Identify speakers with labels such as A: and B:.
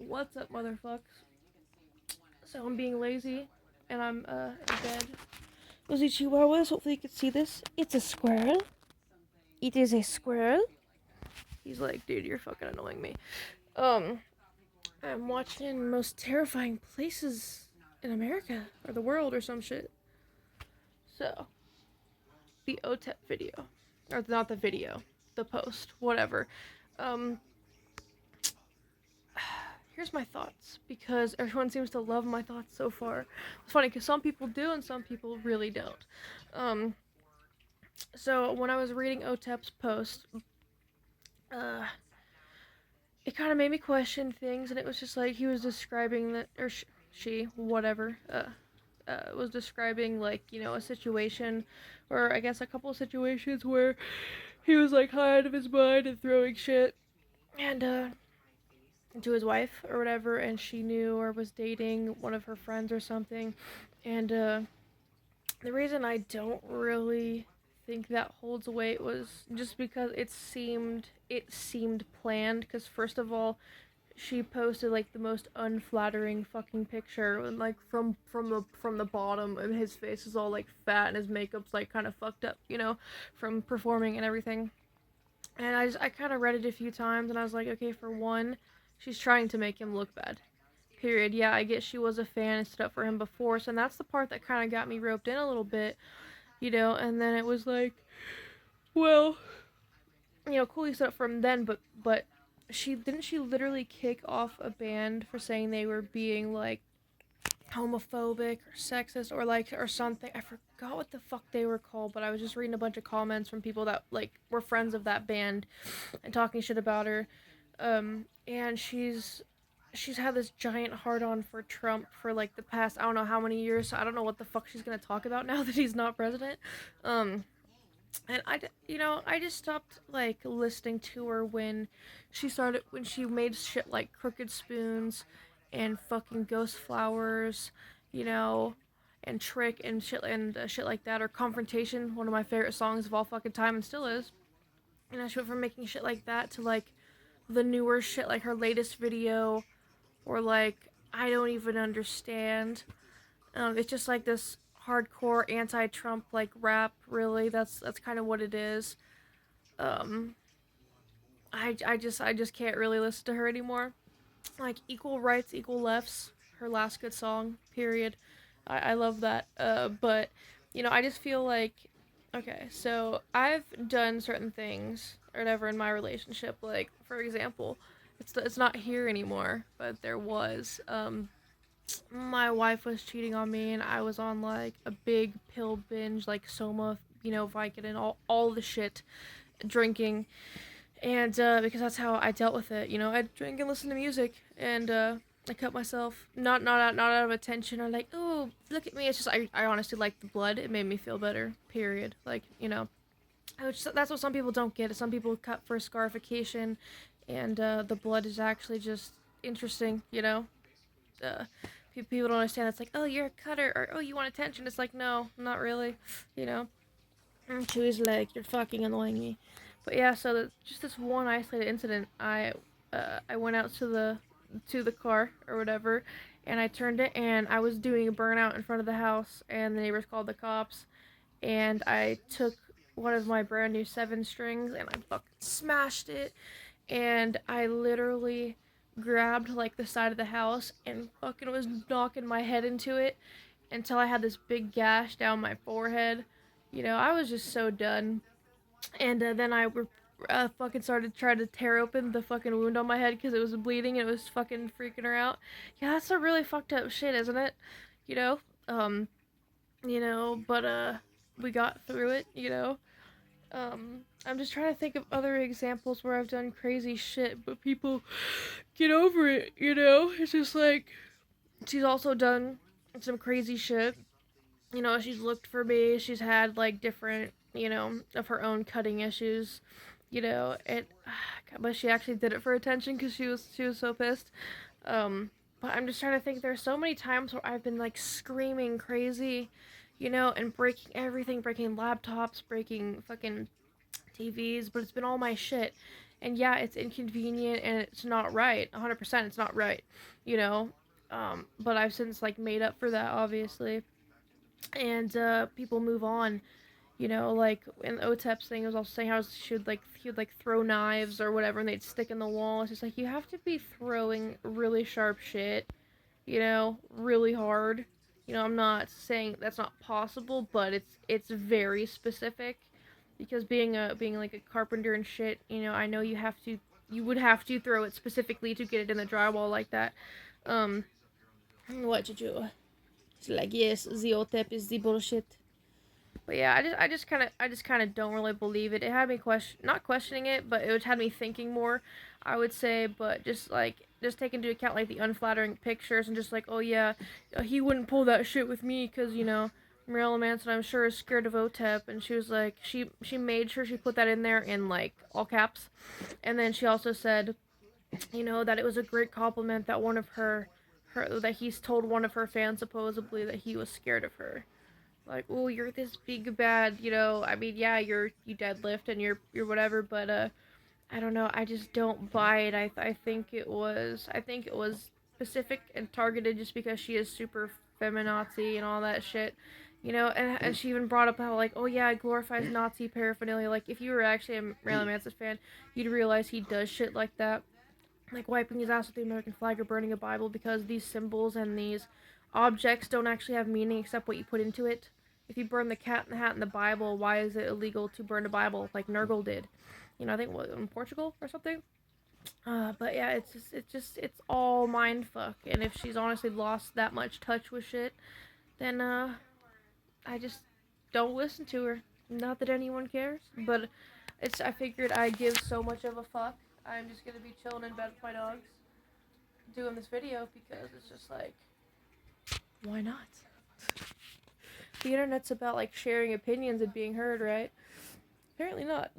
A: What's up, motherfuckers? So I'm being lazy, and I'm in bed. Those are chihuahuas. Hopefully you can see this. It's a squirrel. It is a squirrel. He's like, dude, you're fucking annoying me. Um, I'm watching Most Terrifying Places in America or the world or some shit. So the OTEP video, or not the video, the post, whatever. Um, here's my thoughts, because everyone seems to love my thoughts so far. It's funny because some people do and some people really don't. Um, so when I was reading OTEP's post, uh, it kind of made me question things, and it was just like he was describing that, or she, whatever, was describing like, you know, a situation, or I guess a couple of situations where he was like high out of his mind and throwing shit, and to his wife or whatever, and she knew or was dating one of her friends or something, and the reason I don't really think that holds weight was just because it seemed planned. Because first of all, she posted like the most unflattering fucking picture, and like from the bottom, and his face is all like fat, and his makeup's like kind of fucked up, you know, from performing and everything. And I kind of read it a few times, and I was like, okay, for one, she's trying to make him look bad. Period. Yeah, I guess she was a fan and stood up for him before, so that's the part that kind of got me roped in a little bit, you know. And then it was like, well, you know, cool, he stood up for him then, but she literally kick off a band for saying they were being like homophobic or sexist or like or something. I forgot what the fuck they were called, but I was just reading a bunch of comments from people that like were friends of that band and talking shit about her. And she's had this giant hard on for Trump for like the past I don't know how many years. So I don't know what the fuck she's gonna talk about now that he's not president. Um, and you know, I just stopped like listening to her when she made shit like Crooked Spoons, and fucking Ghost Flowers, you know, and Trick and shit like that, or Confrontation, one of my favorite songs of all fucking time and still is. And I she went from making shit like that to like the newer shit, like her latest video, or like I don't even understand. It's just like this hardcore anti-Trump like rap. Really, that's kind of what it is. Um, I just can't really listen to her anymore. Like Equal Rights, Equal Lefts, her last good song. Period. I love that. But you know, I just feel like okay, so I've done certain things or whatever in my relationship. Like for example, it's not here anymore, but there was. My wife was cheating on me, and I was on like a big pill binge, like Soma, you know, Vicodin, all the shit, drinking, and because that's how I dealt with it. You know, I'd drink and listen to music, and I cut myself, not out of attention or like, oh, look at me. It's just I honestly like the blood. It made me feel better. Period. Like, you know, that's what some people don't get. Some people cut for scarification, and the blood is actually just interesting. You know, uh, people don't understand. It's like, oh, you're a cutter, or oh, you want attention. It's like, no, not really. You know, Chewie's like, you're fucking annoying me. But yeah, so just this one isolated incident, I went out to the car or whatever, and I turned it, and I was doing a burnout in front of the house, and the neighbors called the cops, and I took one of my brand new 7 strings, and I fucking smashed it, and I literally grabbed like the side of the house and fucking was knocking my head into it until I had this big gash down my forehead. You know, I was just so done. And then fucking started trying to tear open the fucking wound on my head because it was bleeding and it was fucking freaking her out. Yeah, that's a really fucked up shit, isn't it? You know, um, but we got through it. You know, I'm just trying to think of other examples where I've done crazy shit, but people get over it. You know, it's just like she's also done some crazy shit. You know, she's looked for me. She's had like different, you know, of her own cutting issues. You know, but she actually did it for attention because she was so pissed. Um, but I'm just trying to think. There's so many times where I've been like screaming crazy, you know, and breaking everything, breaking laptops, breaking fucking TVs, but it's been all my shit. And yeah, it's inconvenient and it's not right. 100% it's not right, you know. But I've since like made up for that, obviously. And people move on, you know, like in the OTEP's thing, it was also saying how he would like throw knives or whatever and they'd stick in the wall. It's just like you have to be throwing really sharp shit, you know, really hard. You know, I'm not saying that's not possible, but it's very specific because being like a carpenter and shit, you know, I know you would have to throw it specifically to get it in the drywall like that. Um, what did you? It's like yes, the OTEP is the bullshit. But yeah, I just kind of don't really believe it. It had me not questioning it, but it had me thinking more, I would say. But just take into account like the unflattering pictures and just like, oh yeah, he wouldn't pull that shit with me because you know Marilyn Manson, I'm sure, is scared of OTEP, and she was like, she made sure she put that in there in like all caps, and then she also said, you know, that it was a great compliment that her that he's told one of her fans supposedly that he was scared of her, like, oh, you're this big bad, you know. I mean, yeah, you deadlift and you're whatever, but I don't know. I just don't buy it. I think it was specific and targeted just because she is super feminazi and all that shit. You know, and she even brought up how like, oh yeah, it glorifies Nazi paraphernalia. Like, if you were actually a Marilyn Manson fan, you'd realize he does shit like that, like wiping his ass with the American flag or burning a Bible, because these symbols and these objects don't actually have meaning except what you put into it. If you burn the cat in the hat in the Bible, why is it illegal to burn a Bible like Nurgle did? You know, I think what, in Portugal or something. But yeah, it's all mind fuck. And if she's honestly lost that much touch with shit, then I just don't listen to her. Not that anyone cares, but I figured I'd give so much of a fuck. I'm just gonna be chilling in bed with my dogs, doing this video because it's just like, why not? The internet's about like sharing opinions and being heard, right? Apparently not.